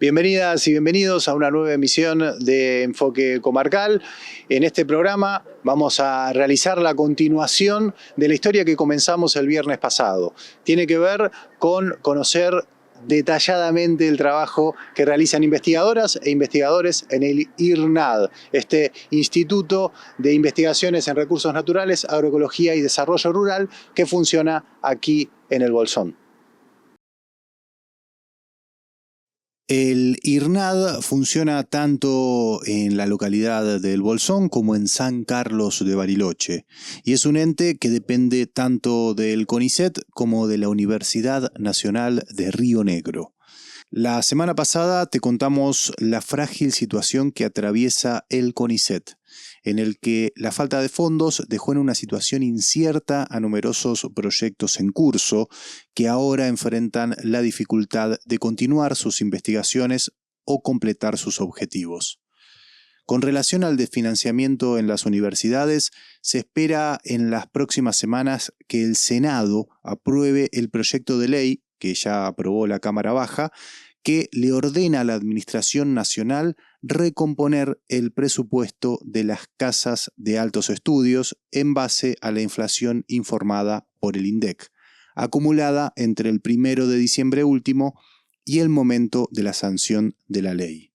Bienvenidas y bienvenidos a una nueva emisión de Enfoque Comarcal. En este programa vamos a realizar la continuación de la historia que comenzamos el viernes pasado. Tiene que ver con conocer detalladamente el trabajo que realizan investigadoras e investigadores en el IRNAD, este Instituto de Investigaciones en Recursos Naturales, Agroecología y Desarrollo Rural, que funciona aquí en el Bolsón. El IRNAD funciona tanto en la localidad del Bolsón como en San Carlos de Bariloche, y es un ente que depende tanto del CONICET como de la Universidad Nacional de Río Negro. La semana pasada te contamos la frágil situación que atraviesa el CONICET, en el que la falta de fondos dejó en una situación incierta a numerosos proyectos en curso que ahora enfrentan la dificultad de continuar sus investigaciones o completar sus objetivos. Con relación al desfinanciamiento en las universidades, se espera en las próximas semanas que el Senado apruebe el proyecto de ley que ya aprobó la Cámara Baja, que le ordena a la Administración Nacional recomponer el presupuesto de las casas de altos estudios en base a la inflación informada por el INDEC, acumulada entre el 1 de diciembre último y el momento de la sanción de la ley.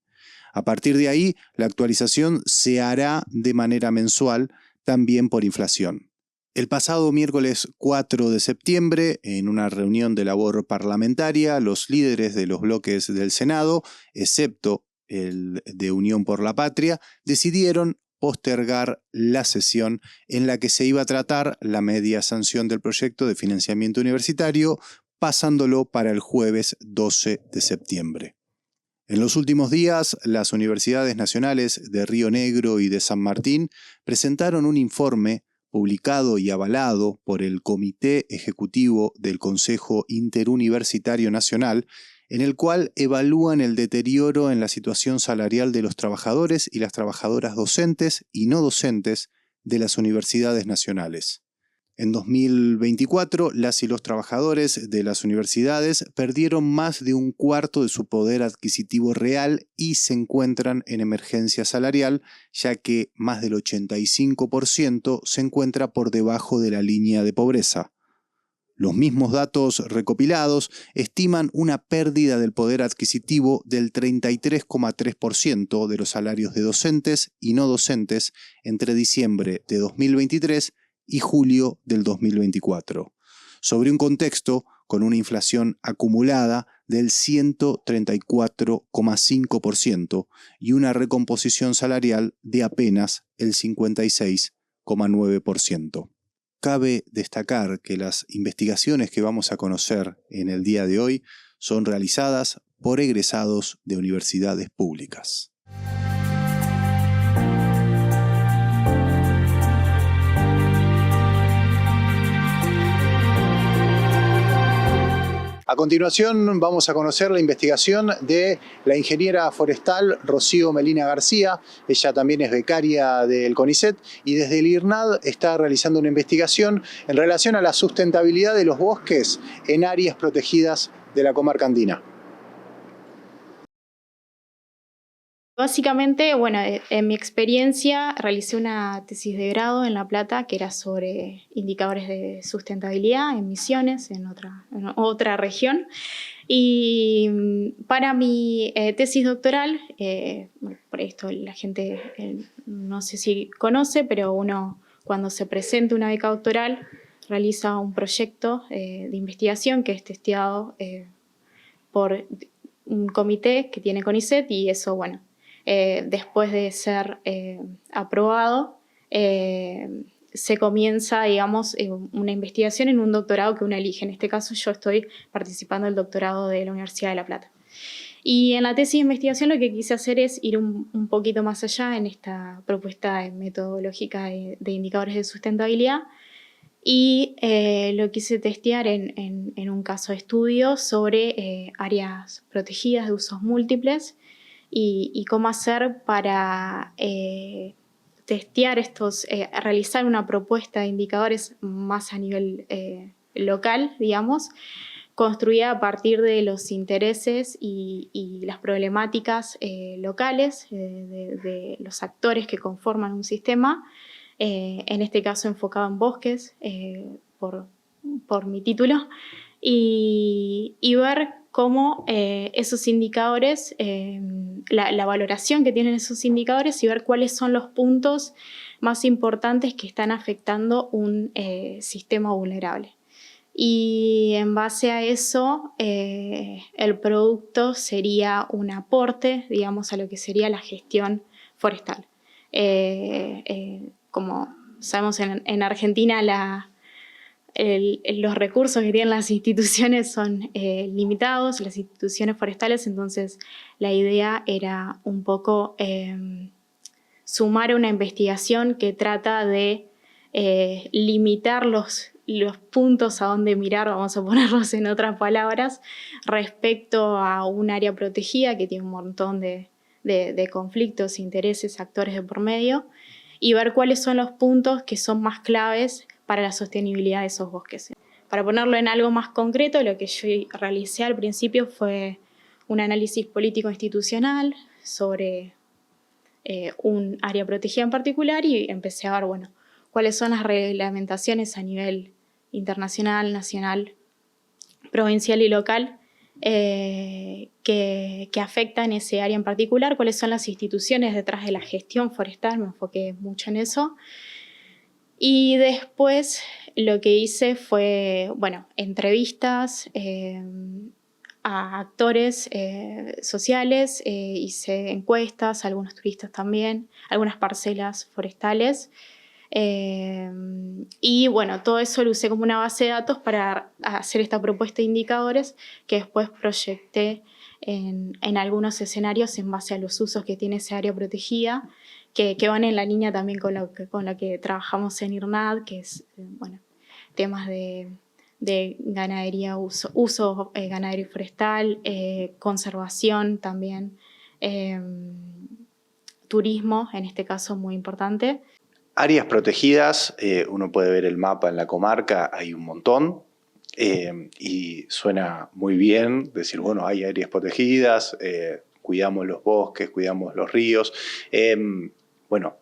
A partir de ahí, la actualización se hará de manera mensual, también por inflación. El pasado miércoles 4 de septiembre, en una reunión de labor parlamentaria, los líderes de los bloques del Senado, excepto el de Unión por la Patria, decidieron postergar la sesión en la que se iba a tratar la media sanción del proyecto de financiamiento universitario, pasándolo para el jueves 12 de septiembre. En los últimos días, las universidades nacionales de Río Negro y de San Martín presentaron un informe publicado y avalado por el Comité Ejecutivo del Consejo Interuniversitario Nacional, en el cual evalúan el deterioro en la situación salarial de los trabajadores y las trabajadoras docentes y no docentes de las universidades nacionales. En 2024, las y los trabajadores de las universidades perdieron más de un cuarto de su poder adquisitivo real y se encuentran en emergencia salarial, ya que más del 85% se encuentra por debajo de la línea de pobreza. Los mismos datos recopilados estiman una pérdida del poder adquisitivo del 33,3% de los salarios de docentes y no docentes entre diciembre de 2023 y julio del 2024, sobre un contexto con una inflación acumulada del 134,5% y una recomposición salarial de apenas el 56,9%. Cabe destacar que las investigaciones que vamos a conocer en el día de hoy son realizadas por egresados de universidades públicas. A continuación vamos a conocer la investigación de la ingeniera forestal Rocío Melina García. Ella también es becaria del CONICET y desde el IRNAD está realizando una investigación en relación a la sustentabilidad de los bosques en áreas protegidas de la comarca andina. Básicamente, bueno, en mi experiencia realicé una tesis de grado en La Plata que era sobre indicadores de sustentabilidad en Misiones, en otra región. Y para mi tesis doctoral, bueno, por esto la gente no sé si conoce, pero uno cuando se presenta una beca doctoral realiza un proyecto de investigación que es testeado por un comité que tiene CONICET y eso, bueno, después de ser aprobado, se comienza, digamos, una investigación en un doctorado que uno elige. En este caso yo estoy participando del doctorado de la Universidad de La Plata. Y en la tesis de investigación lo que quise hacer es ir un poquito más allá en esta propuesta metodológica de indicadores de sustentabilidad y lo quise testear en un caso de estudio sobre áreas protegidas de usos múltiples y cómo hacer para testear realizar una propuesta de indicadores más a nivel local, digamos, construida a partir de los intereses y las problemáticas locales de los actores que conforman un sistema, en este caso enfocado en bosques, por mi título, y ver cómo esos indicadores, la valoración que tienen esos indicadores y ver cuáles son los puntos más importantes que están afectando un sistema vulnerable. Y en base a eso, el producto sería un aporte, digamos, a lo que sería la gestión forestal. Como sabemos, en Argentina los recursos que tienen las instituciones son limitados, las instituciones forestales, entonces la idea era un poco sumar una investigación que trata de limitar los puntos a donde mirar, vamos a ponerlos en otras palabras, respecto a un área protegida que tiene un montón de conflictos, intereses, actores de por medio, y ver cuáles son los puntos que son más claves para la sostenibilidad de esos bosques. Para ponerlo en algo más concreto, lo que yo realicé al principio fue un análisis político-institucional sobre un área protegida en particular y empecé a ver, bueno, cuáles son las reglamentaciones a nivel internacional, nacional, provincial y local que afectan ese área en particular, cuáles son las instituciones detrás de la gestión forestal, me enfoqué mucho en eso. Y después lo que hice fue, bueno, entrevistas a actores sociales, hice encuestas, a algunos turistas también, algunas parcelas forestales. Y bueno, todo eso lo usé como una base de datos para hacer esta propuesta de indicadores que después proyecté en algunos escenarios en base a los usos que tiene esa área protegida, que van en la línea también con lo que trabajamos en IRNAD, que es, bueno, temas de ganadería, uso ganadero y forestal, conservación también, turismo, en este caso muy importante. Áreas protegidas, uno puede ver el mapa en la comarca, hay un montón, y suena muy bien decir, bueno, hay áreas protegidas, cuidamos los bosques, cuidamos los ríos. Bueno,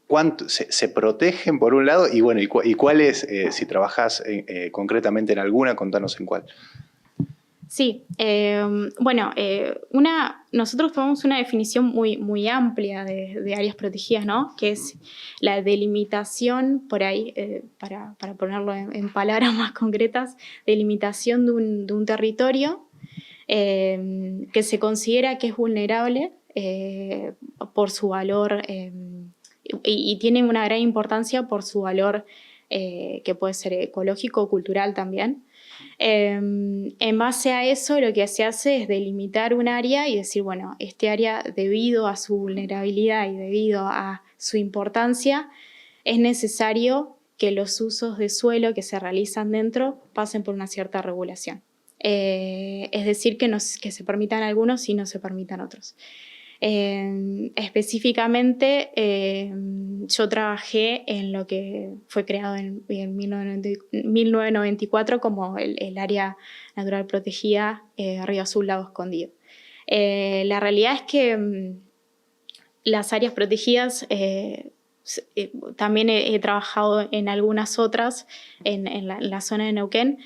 ¿cuánto se protegen por un lado? Y bueno, ¿y cuáles, si trabajás concretamente en alguna, contanos en cuál? Sí, bueno, nosotros tomamos una definición muy amplia de áreas protegidas, ¿no? Que es la delimitación, por ahí, para ponerlo en palabras más concretas, delimitación de un territorio que se considera que es vulnerable por su valor y tiene una gran importancia por su valor que puede ser ecológico o cultural también. En base a eso, lo que se hace es delimitar un área y decir, bueno, este área, debido a su vulnerabilidad y debido a su importancia, es necesario que los usos de suelo que se realizan dentro pasen por una cierta regulación. Es decir, que se permitan algunos y no se permitan otros. Específicamente, yo trabajé en lo que fue creado en 1994 como el área natural protegida Río Azul Lago Escondido. La realidad es que las áreas protegidas, también he trabajado en algunas otras en la zona de Neuquén,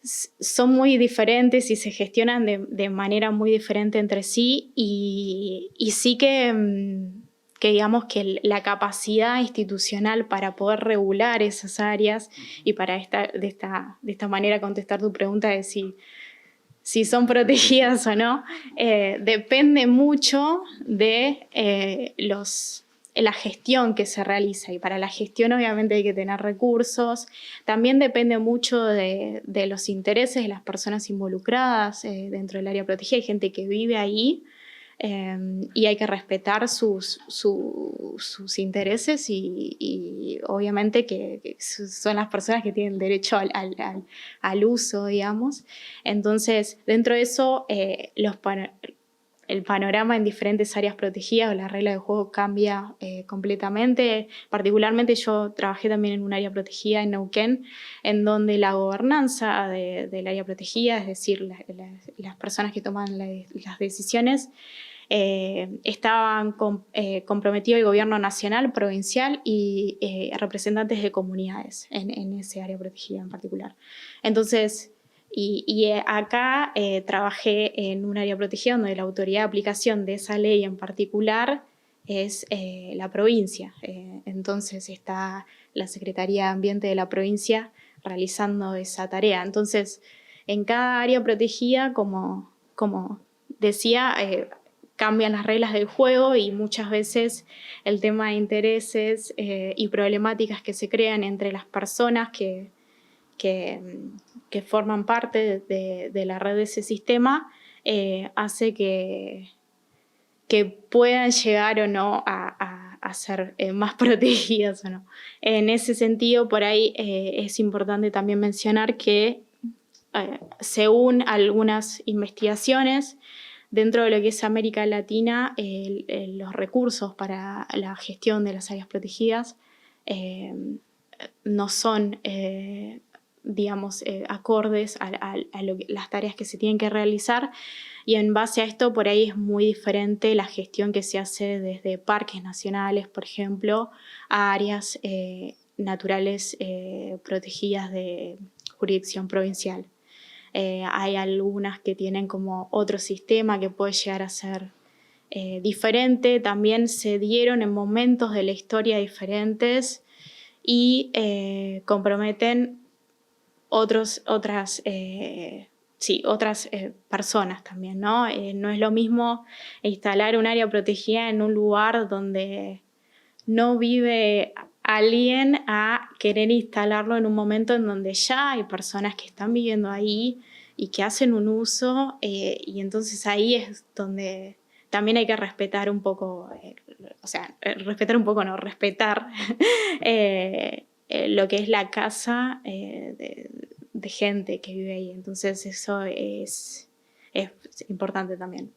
son muy diferentes y se gestionan de manera muy diferente entre sí y sí que digamos que la capacidad institucional para poder regular esas áreas y para de esta manera contestar tu pregunta de si son protegidas o no, depende mucho de la gestión que se realiza, y para la gestión obviamente hay que tener recursos. También depende mucho de los intereses de las personas involucradas dentro del área protegida. Hay gente que vive ahí y hay que respetar sus intereses y obviamente que son las personas que tienen derecho al uso, digamos. Entonces, dentro de eso, el panorama en diferentes áreas protegidas, la regla de juego cambia completamente. Particularmente yo trabajé también en un área protegida en Neuquén, en donde la gobernanza del área protegida, es decir, las personas que toman las decisiones, estaban comprometido el gobierno nacional, provincial y representantes de comunidades en ese área protegida en particular. Entonces, acá trabajé en un área protegida donde la autoridad de aplicación de esa ley en particular es la provincia. Entonces está la Secretaría de Ambiente de la provincia realizando esa tarea. Entonces, en cada área protegida, como decía, cambian las reglas del juego y muchas veces el tema de intereses y problemáticas que se crean entre las personas que forman parte de la red de ese sistema hace que puedan llegar o no a ser más protegidas o no. En ese sentido, por ahí es importante también mencionar que según algunas investigaciones, dentro de lo que es América Latina, los recursos para la gestión de las áreas protegidas no son, digamos, acordes a las tareas que se tienen que realizar, y en base a esto por ahí es muy diferente la gestión que se hace desde parques nacionales, por ejemplo, a áreas naturales protegidas de jurisdicción provincial. Hay algunas que tienen como otro sistema que puede llegar a ser diferente, también se dieron en momentos de la historia diferentes y comprometen otras personas también, ¿no? No es lo mismo instalar un área protegida en un lugar donde no vive alguien a querer instalarlo en un momento en donde ya hay personas que están viviendo ahí y que hacen un uso, y entonces ahí es donde también hay que respetar un poco, respetar lo que es la casa de gente que vive ahí. Entonces eso es importante también.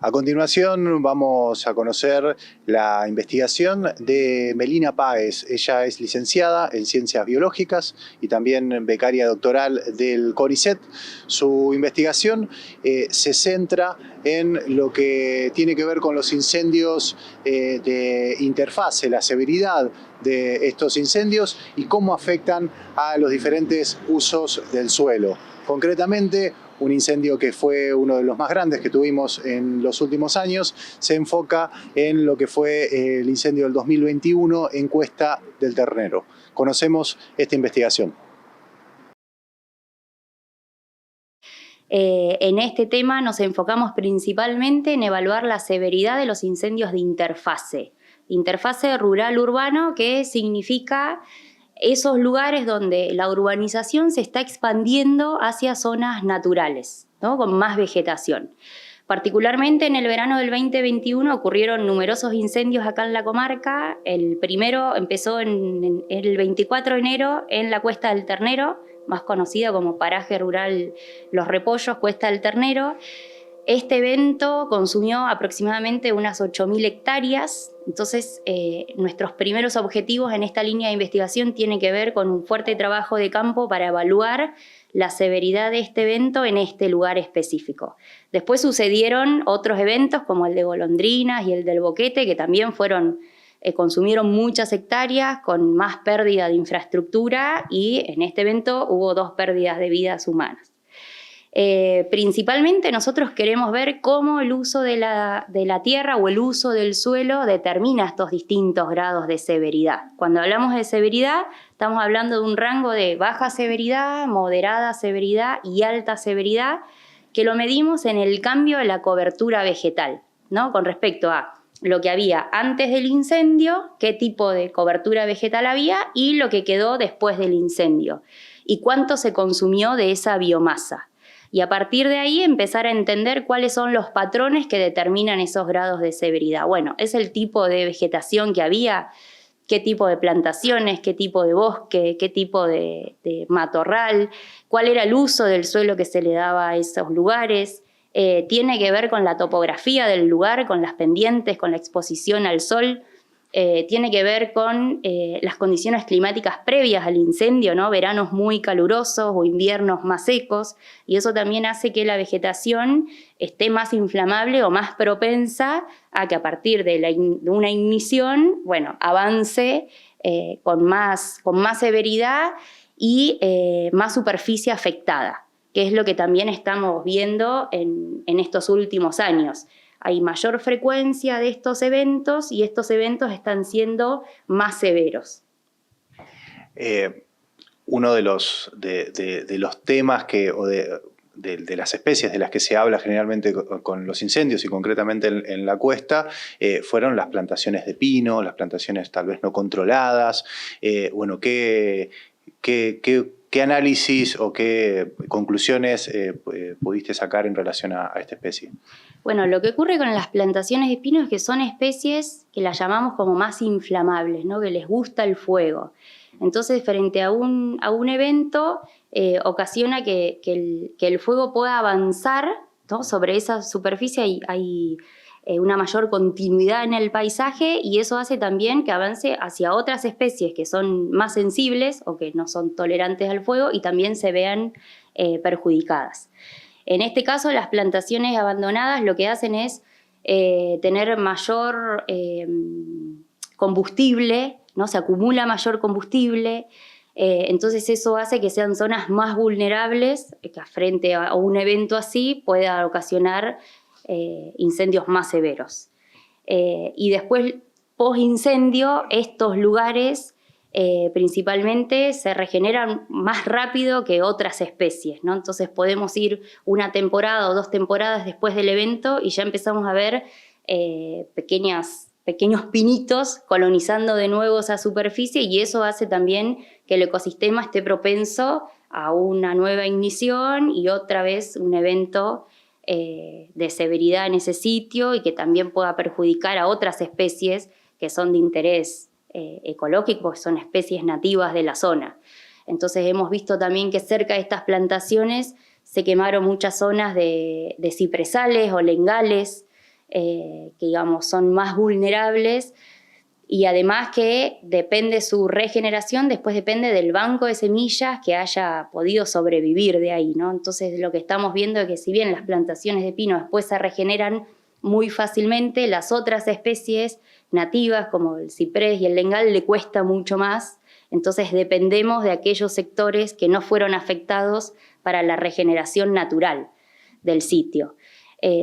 A continuación vamos a conocer la investigación de Melina Páez. Ella es licenciada en Ciencias Biológicas y también becaria doctoral del CONICET. Su investigación se centra en lo que tiene que ver con los incendios de interfase, la severidad de estos incendios y cómo afectan a los diferentes usos del suelo. Concretamente, un incendio que fue uno de los más grandes que tuvimos en los últimos años, se enfoca en lo que fue el incendio del 2021 en Cuesta del Ternero. Conocemos esta investigación. En este tema nos enfocamos principalmente en evaluar la severidad de los incendios de interfase. Interfase rural-urbano, que significa esos lugares donde la urbanización se está expandiendo hacia zonas naturales, ¿no? Con más vegetación. Particularmente en el verano del 2021 ocurrieron numerosos incendios acá en la comarca. El primero empezó el 24 de enero en la Cuesta del Ternero, más conocida como paraje rural Los Repollos, Cuesta del Ternero. Este evento consumió aproximadamente unas 8.000 hectáreas. Entonces, nuestros primeros objetivos en esta línea de investigación tienen que ver con un fuerte trabajo de campo para evaluar la severidad de este evento en este lugar específico. Después sucedieron otros eventos como el de Golondrinas y el del Boquete, que también consumieron muchas hectáreas con más pérdida de infraestructura, y en este evento hubo 2 pérdidas de vidas humanas. Principalmente nosotros queremos ver cómo el uso de la tierra o el uso del suelo determina estos distintos grados de severidad. Cuando hablamos de severidad, estamos hablando de un rango de baja severidad, moderada severidad y alta severidad, que lo medimos en el cambio de la cobertura vegetal, ¿no? Con respecto a lo que había antes del incendio, qué tipo de cobertura vegetal había, y lo que quedó después del incendio, y cuánto se consumió de esa biomasa. Y a partir de ahí empezar a entender cuáles son los patrones que determinan esos grados de severidad. Bueno, es el tipo de vegetación que había. qué tipo de plantaciones, qué tipo de bosque, qué tipo de matorral, cuál era el uso del suelo que se le daba a esos lugares. Tiene que ver con la topografía del lugar, con las pendientes, con la exposición al sol. Tiene que ver con las condiciones climáticas previas al incendio, ¿no? Veranos muy calurosos o inviernos más secos, y eso también hace que la vegetación esté más inflamable o más propensa a que a partir de una ignición, bueno, avance con más severidad y más superficie afectada, que es lo que también estamos viendo en estos últimos años. Hay mayor frecuencia de estos eventos y estos eventos están siendo más severos. Uno de los temas de las especies de las que se habla generalmente con los incendios y concretamente en la cuesta fueron las plantaciones de pino, las plantaciones tal vez no controladas. Bueno, ¿qué análisis o qué conclusiones pudiste sacar en relación a esta especie? Bueno, lo que ocurre con las plantaciones de pino es que son especies que las llamamos como más inflamables, ¿no? Que les gusta el fuego. Entonces, frente a un evento, ocasiona que el fuego pueda avanzar, ¿no? Sobre esa superficie hay una mayor continuidad en el paisaje, y eso hace también que avance hacia otras especies que son más sensibles o que no son tolerantes al fuego y también se vean perjudicadas. En este caso, las plantaciones abandonadas lo que hacen es tener mayor combustible, ¿no? Se acumula mayor combustible, entonces eso hace que sean zonas más vulnerables, que frente a un evento así pueda ocasionar incendios más severos. Y después, post-incendio, estos lugares principalmente se regeneran más rápido que otras especies, ¿no? Entonces podemos ir una temporada o 2 temporadas después del evento y ya empezamos a ver pequeños pinitos colonizando de nuevo esa superficie, y eso hace también que el ecosistema esté propenso a una nueva ignición y otra vez un evento de severidad en ese sitio, y que también pueda perjudicar a otras especies que son de interés ecológico, que son especies nativas de la zona. Entonces hemos visto también que cerca de estas plantaciones se quemaron muchas zonas de cipresales o lengales, que digamos son más vulnerables, y además que depende su regeneración, después depende del banco de semillas que haya podido sobrevivir de ahí, ¿no? Entonces lo que estamos viendo es que si bien las plantaciones de pino después se regeneran muy fácilmente, las otras especies nativas como el ciprés y el lengal le cuesta mucho más, entonces dependemos de aquellos sectores que no fueron afectados para la regeneración natural del sitio.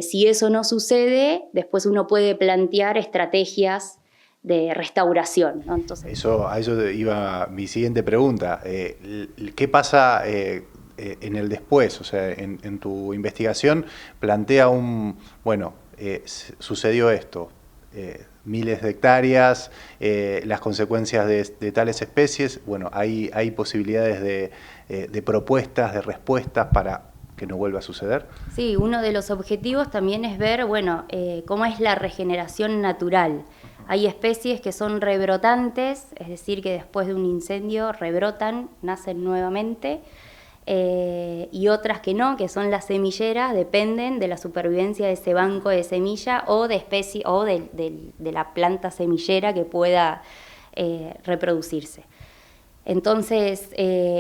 Si eso no sucede, después uno puede plantear estrategias de restauración, ¿no? Entonces, a eso iba mi siguiente pregunta. ¿Qué pasa en el después? O sea, en tu investigación plantea sucedió esto, miles de hectáreas, las consecuencias de tales especies. Bueno, hay posibilidades de propuestas, de respuestas para que no vuelva a suceder. Sí, uno de los objetivos también es ver, cómo es la regeneración natural. Hay especies que son rebrotantes, es decir, que después de un incendio rebrotan, nacen nuevamente, y otras que no, que son las semilleras, dependen de la supervivencia de ese banco de semilla o de especie o de la planta semillera que pueda reproducirse. Entonces,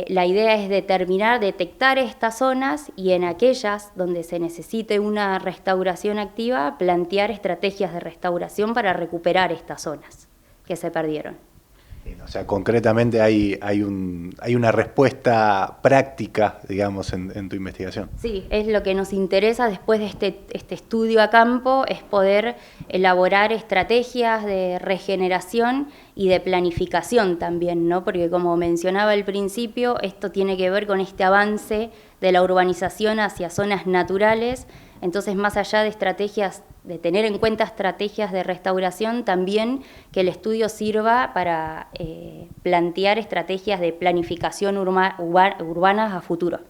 la idea es detectar estas zonas, y en aquellas donde se necesite una restauración activa, plantear estrategias de restauración para recuperar estas zonas que se perdieron. O sea, concretamente hay una respuesta práctica, digamos, en tu investigación. Sí, es lo que nos interesa después de este estudio a campo, es poder elaborar estrategias de regeneración y de planificación también, ¿no? Porque como mencionaba al principio, esto tiene que ver con este avance de la urbanización hacia zonas naturales. Entonces, más allá de estrategias, de tener en cuenta estrategias de restauración, también que el estudio sirva para plantear estrategias de planificación urbanas a futuro.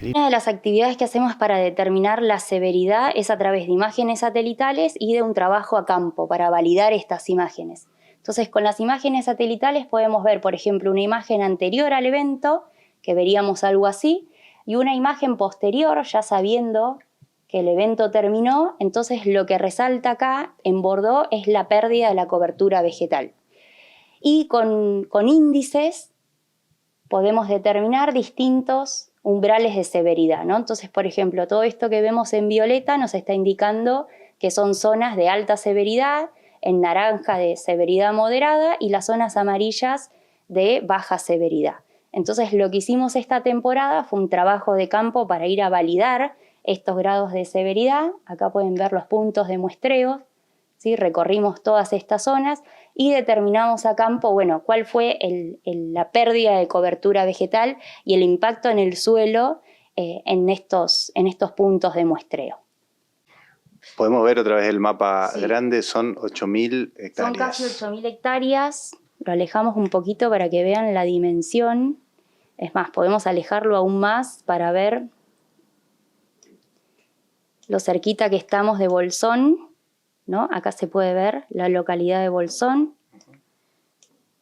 Una de las actividades que hacemos para determinar la severidad es a través de imágenes satelitales y de un trabajo a campo para validar estas imágenes. Entonces, con las imágenes satelitales podemos ver, por ejemplo, una imagen anterior al evento, que veríamos algo así, y una imagen posterior, ya sabiendo que el evento terminó. Entonces, lo que resalta acá en Bordeaux es la pérdida de la cobertura vegetal. Y con índices podemos determinar distintos umbrales de severidad, ¿no? Entonces, por ejemplo, todo esto que vemos en violeta nos está indicando que son zonas de alta severidad, en naranja de severidad moderada y las zonas amarillas de baja severidad. Entonces, lo que hicimos esta temporada fue un trabajo de campo para ir a validar estos grados de severidad. Acá pueden ver los puntos de muestreo, ¿sí? Recorrimos todas estas zonas y determinamos a campo, bueno, cuál fue la pérdida de cobertura vegetal y el impacto en el suelo en estos puntos de muestreo. Podemos ver otra vez el mapa Sí. grande, son 8.000 hectáreas. Son casi 8.000 hectáreas, lo alejamos un poquito para que vean la dimensión. Es más, podemos alejarlo aún más para ver lo cerquita que estamos de Bolsón, ¿no? Acá se puede ver la localidad de Bolsón.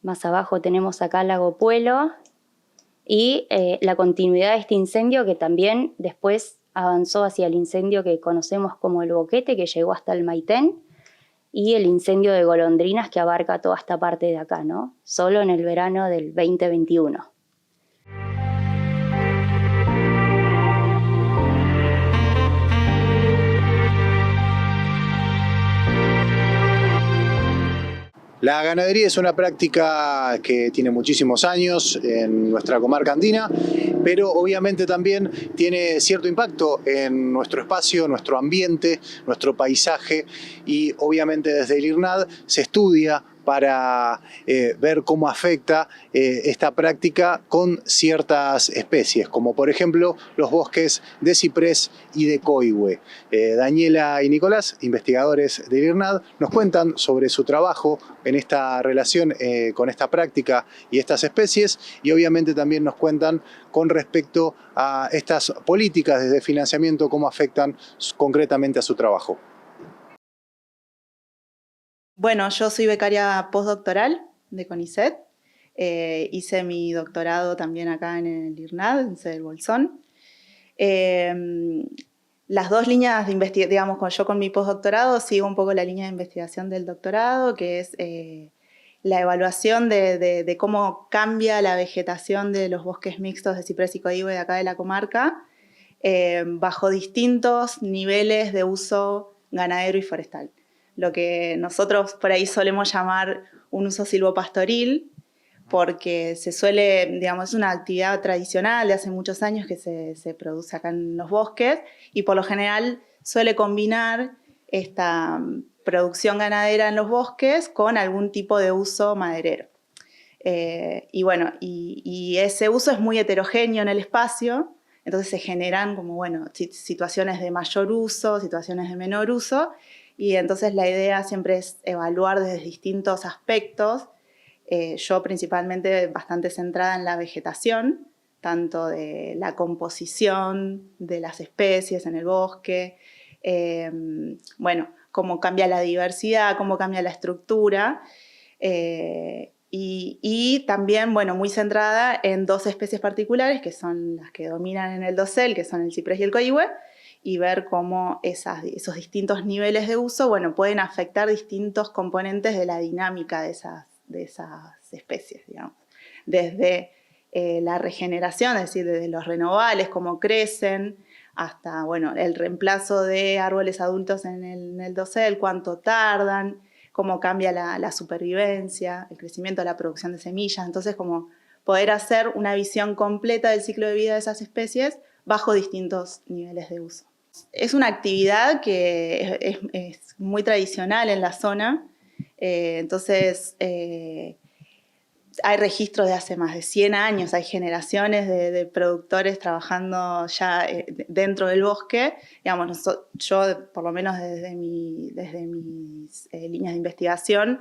Más abajo tenemos acá Lago Puelo y la continuidad de este incendio que también después avanzó hacia el incendio que conocemos como el Boquete, que llegó hasta el Maitén, y el incendio de Golondrinas que abarca toda esta parte de acá, ¿no? Solo en el verano del 2021. La ganadería es una práctica que tiene muchísimos años en nuestra comarca andina, pero obviamente también tiene cierto impacto en nuestro espacio, nuestro ambiente, nuestro paisaje, y obviamente desde el IRNAD se estudia para ver cómo afecta esta práctica con ciertas especies, como por ejemplo los bosques de ciprés y de coihue. Daniela y Nicolás, investigadores del IRNAD, nos cuentan sobre su trabajo en esta relación con esta práctica y estas especies, y obviamente también nos cuentan con respecto a estas políticas desde financiamiento, cómo afectan concretamente a su trabajo. Bueno, yo soy becaria postdoctoral de CONICET. Hice mi doctorado también acá en el IRNAD, en sede del Bolsón. Las dos líneas de investigación, digamos, yo con mi postdoctorado sigo un poco la línea de investigación del doctorado, que es la evaluación de cómo cambia la vegetación de los bosques mixtos de ciprés y coihue de acá de la comarca, bajo distintos niveles de uso ganadero y forestal. Lo que nosotros por ahí solemos llamar un uso silvopastoril, porque se suele, digamos, es una actividad tradicional de hace muchos años que se produce acá en los bosques, y por lo general suele combinar esta producción ganadera en los bosques con algún tipo de uso maderero. Y bueno, y ese uso es muy heterogéneo en el espacio, entonces se generan como, bueno, situaciones de mayor uso, situaciones de menor uso, y entonces la idea siempre es evaluar desde distintos aspectos. Yo principalmente bastante centrada en la vegetación, tanto de la composición de las especies en el bosque, bueno, cómo cambia la diversidad, cómo cambia la estructura, y también, bueno, muy centrada en dos especies particulares que son las que dominan en el dosel, que son el ciprés y el coihue, y ver cómo esos distintos niveles de uso, bueno, pueden afectar distintos componentes de la dinámica de esas especies, digamos. Desde la regeneración, es decir, desde los renovales, cómo crecen, hasta, bueno, el reemplazo de árboles adultos en el dosel, cuánto tardan, cómo cambia la supervivencia, el crecimiento, la producción de semillas. Entonces, como poder hacer una visión completa del ciclo de vida de esas especies bajo distintos niveles de uso. Es una actividad que es muy tradicional en la zona, entonces hay registros de hace más de 100 años, hay generaciones de productores trabajando ya dentro del bosque. Digamos, yo, por lo menos desde mis líneas de investigación,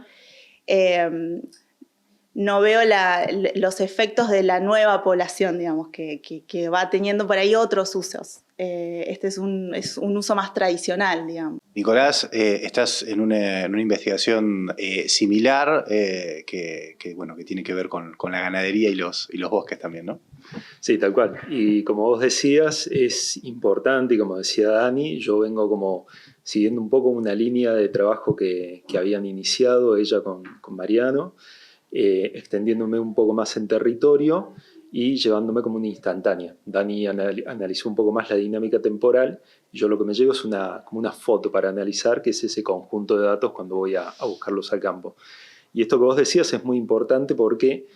no veo los efectos de la nueva población, digamos, que va teniendo por ahí otros usos. Este es un uso más tradicional, digamos. Nicolás, estás en una investigación similar que tiene que ver con la ganadería y los bosques también, ¿no? Sí, tal cual. Y como vos decías, es importante, y como decía Dani, yo vengo como siguiendo un poco una línea de trabajo que habían iniciado ella con Mariano, extendiéndome un poco más en territorio y llevándome como una instantánea. Dani analizó un poco más la dinámica temporal y yo lo que me llevo es como una foto para analizar, que es ese conjunto de datos cuando voy a buscarlos al campo. Y esto que vos decías es muy importante porque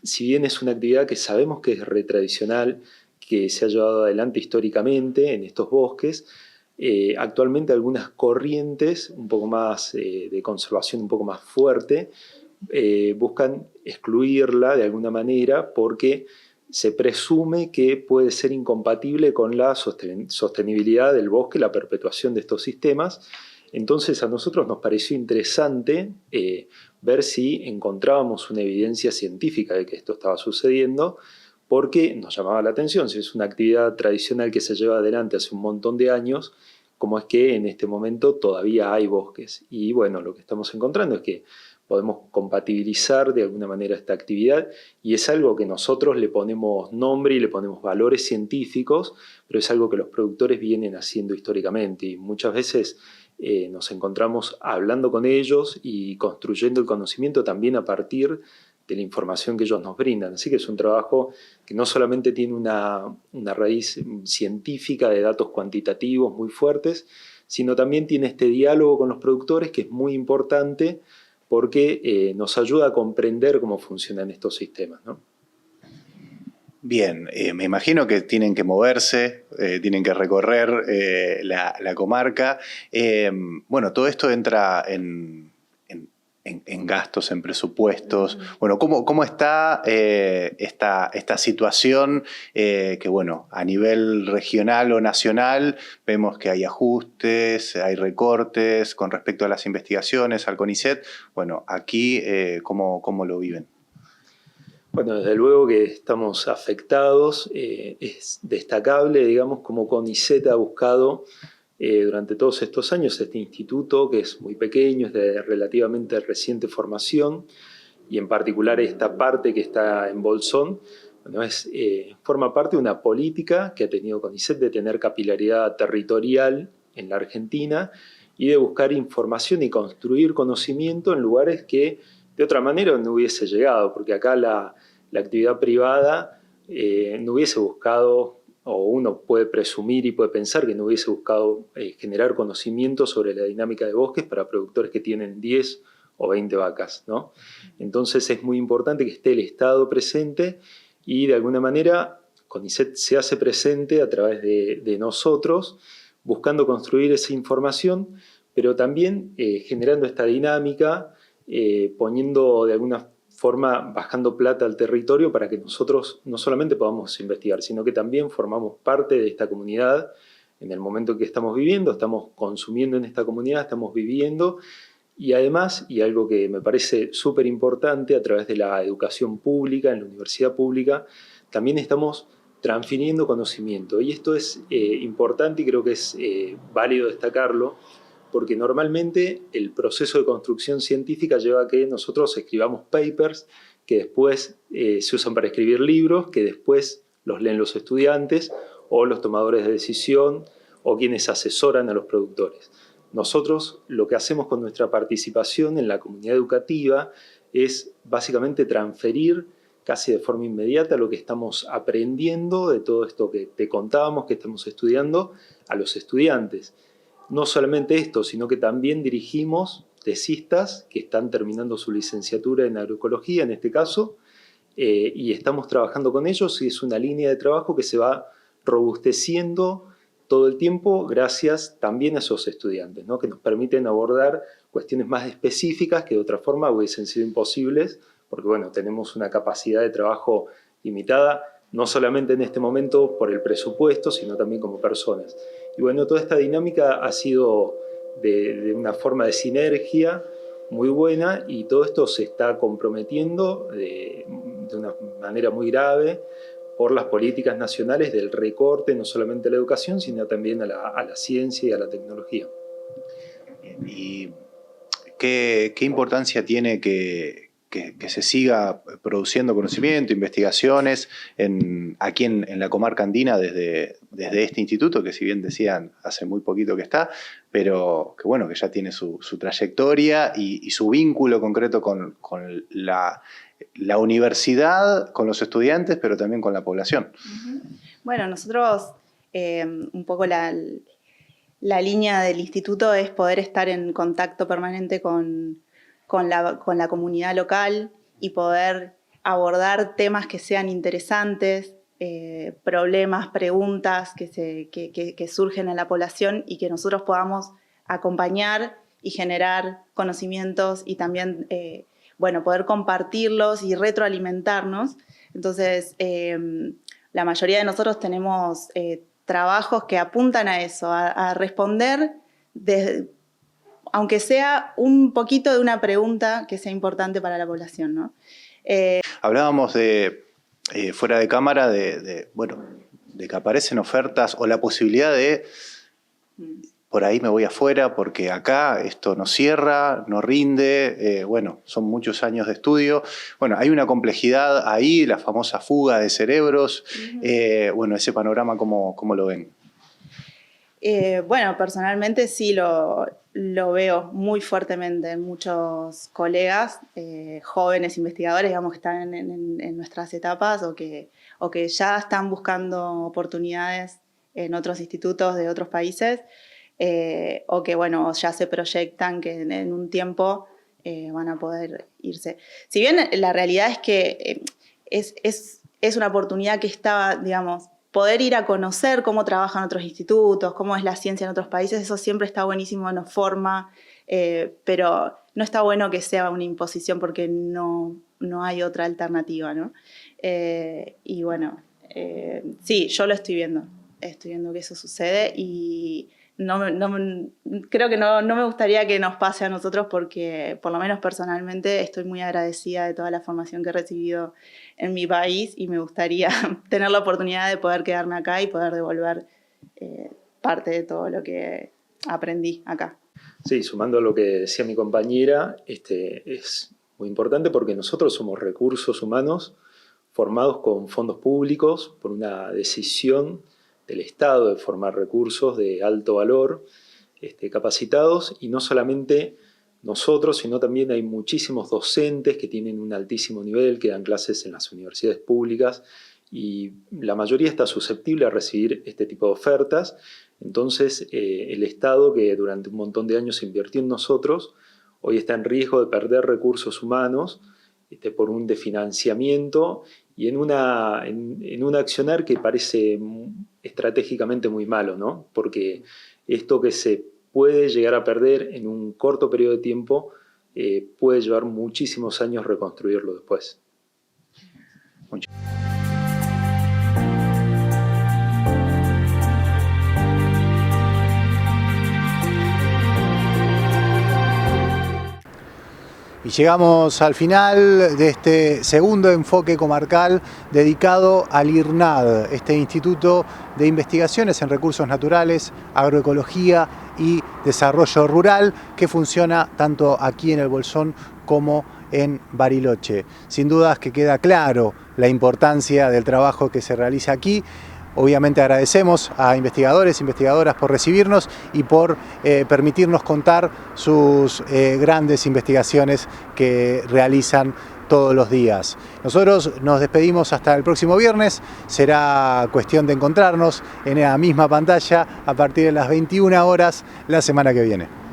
si bien es una actividad que sabemos que es retradicional, que se ha llevado adelante históricamente en estos bosques, actualmente algunas corrientes un poco más de conservación un poco más fuerte buscan excluirla de alguna manera porque se presume que puede ser incompatible con la sostenibilidad del bosque, la perpetuación de estos sistemas. Entonces a nosotros nos pareció interesante ver si encontrábamos una evidencia científica de que esto estaba sucediendo, porque nos llamaba la atención. Si es una actividad tradicional que se lleva adelante hace un montón de años, cómo es que en este momento todavía hay bosques. Y bueno, lo que estamos encontrando es que podemos compatibilizar de alguna manera esta actividad y es algo que nosotros le ponemos nombre y le ponemos valores científicos, pero es algo que los productores vienen haciendo históricamente y muchas veces nos encontramos hablando con ellos y construyendo el conocimiento también a partir de la información que ellos nos brindan. Así que es un trabajo que no solamente tiene una raíz científica de datos cuantitativos muy fuertes, sino también tiene este diálogo con los productores que es muy importante porque nos ayuda a comprender cómo funcionan estos sistemas, ¿no? Bien, me imagino que tienen que moverse, tienen que recorrer la comarca. Bueno, todo esto entra en gastos, en presupuestos. Bueno, ¿cómo está esta situación que, bueno, a nivel regional o nacional vemos que hay ajustes, hay recortes con respecto a las investigaciones, al CONICET? Bueno, aquí, ¿cómo lo viven? Bueno, desde luego que estamos afectados. Es destacable, digamos, como CONICET ha buscado durante todos estos años este instituto, que es muy pequeño, es de relativamente reciente formación, y en particular esta parte que está en Bolsón, bueno, forma parte de una política que ha tenido CONICET de tener capilaridad territorial en la Argentina y de buscar información y construir conocimiento en lugares que de otra manera no hubiese llegado, porque acá la actividad privada no hubiese buscado, o uno puede presumir y puede pensar que no hubiese buscado generar conocimiento sobre la dinámica de bosques para productores que tienen 10 o 20 vacas, ¿no? Entonces es muy importante que esté el Estado presente y de alguna manera CONICET se hace presente a través de nosotros, buscando construir esa información, pero también generando esta dinámica, poniendo de alguna forma, bajando plata al territorio para que nosotros no solamente podamos investigar, sino que también formamos parte de esta comunidad en el momento que estamos viviendo, estamos consumiendo en esta comunidad, estamos viviendo y además, y algo que me parece súper importante, a través de la educación pública, en la universidad pública, también estamos transfiriendo conocimiento. Y esto es importante y creo que es válido destacarlo, porque normalmente el proceso de construcción científica lleva a que nosotros escribamos papers que después se usan para escribir libros, que después los leen los estudiantes o los tomadores de decisión o quienes asesoran a los productores. Nosotros lo que hacemos con nuestra participación en la comunidad educativa es básicamente transferir casi de forma inmediata lo que estamos aprendiendo de todo esto que te contábamos, que estamos estudiando, a los estudiantes. No solamente esto, sino que también dirigimos tesistas que están terminando su licenciatura en agroecología, en este caso, y estamos trabajando con ellos y es una línea de trabajo que se va robusteciendo todo el tiempo gracias también a esos estudiantes, ¿no? Que nos permiten abordar cuestiones más específicas que de otra forma hubiesen sido imposibles, porque bueno, tenemos una capacidad de trabajo limitada, no solamente en este momento por el presupuesto, sino también como personas. Y bueno, toda esta dinámica ha sido de una forma de sinergia, muy buena, y todo esto se está comprometiendo de una manera muy grave por las políticas nacionales del recorte no solamente a la educación, sino también a la ciencia y a la tecnología. ¿Y qué importancia tiene que se siga produciendo conocimiento, investigaciones aquí en la comarca andina desde este instituto, que si bien decían hace muy poquito que está, pero que bueno, que ya tiene su trayectoria y su vínculo concreto con la universidad, con los estudiantes, pero también con la población? Bueno, nosotros un poco la línea del instituto es poder estar en contacto permanente con la comunidad local y poder abordar temas que sean interesantes, problemas, preguntas que surgen en la población, y que nosotros podamos acompañar y generar conocimientos y también poder compartirlos y retroalimentarnos. Entonces, la mayoría de nosotros tenemos trabajos que apuntan a eso, a responder aunque sea un poquito de una pregunta que sea importante para la población, ¿no? Hablábamos fuera de cámara de que aparecen ofertas o la posibilidad de por ahí me voy afuera porque acá esto no cierra, no rinde, son muchos años de estudio. Bueno, hay una complejidad ahí, la famosa fuga de cerebros. Ese panorama, ¿cómo lo ven? Personalmente sí lo veo muy fuertemente en muchos colegas, jóvenes investigadores, digamos, que están en nuestras etapas o que ya están buscando oportunidades en otros institutos de otros países, o que, ya se proyectan que en un tiempo van a poder irse. Si bien la realidad es que es una oportunidad que estaba, digamos, poder ir a conocer cómo trabajan otros institutos, cómo es la ciencia en otros países, eso siempre está buenísimo, nos forma, pero no está bueno que sea una imposición porque no hay otra alternativa, ¿no? Sí, yo lo estoy viendo que eso sucede, y creo que no me gustaría que nos pase a nosotros, porque por lo menos personalmente estoy muy agradecida de toda la formación que he recibido en mi país, y me gustaría tener la oportunidad de poder quedarme acá y poder devolver parte de todo lo que aprendí acá. Sí, sumando a lo que decía mi compañera, es muy importante porque nosotros somos recursos humanos formados con fondos públicos por una decisión del Estado de formar recursos de alto valor, capacitados, y no solamente nosotros, sino también hay muchísimos docentes que tienen un altísimo nivel, que dan clases en las universidades públicas, y la mayoría está susceptible a recibir este tipo de ofertas. Entonces, el Estado, que durante un montón de años invirtió en nosotros, hoy está en riesgo de perder recursos humanos por un desfinanciamiento y en un accionar que parece estratégicamente muy malo, ¿no? Porque esto que se puede llegar a perder en un corto periodo de tiempo puede llevar muchísimos años reconstruirlo después. Y llegamos al final de este segundo enfoque comarcal dedicado al IRNAD, este Instituto de Investigaciones en Recursos Naturales, Agroecología y Desarrollo Rural, que funciona tanto aquí en el Bolsón como en Bariloche. Sin dudas que queda claro la importancia del trabajo que se realiza aquí. Obviamente agradecemos a investigadores e investigadoras por recibirnos y por permitirnos contar sus grandes investigaciones que realizan todos los días. Nosotros nos despedimos hasta el próximo viernes. Será cuestión de encontrarnos en la misma pantalla a partir de las 21 horas la semana que viene.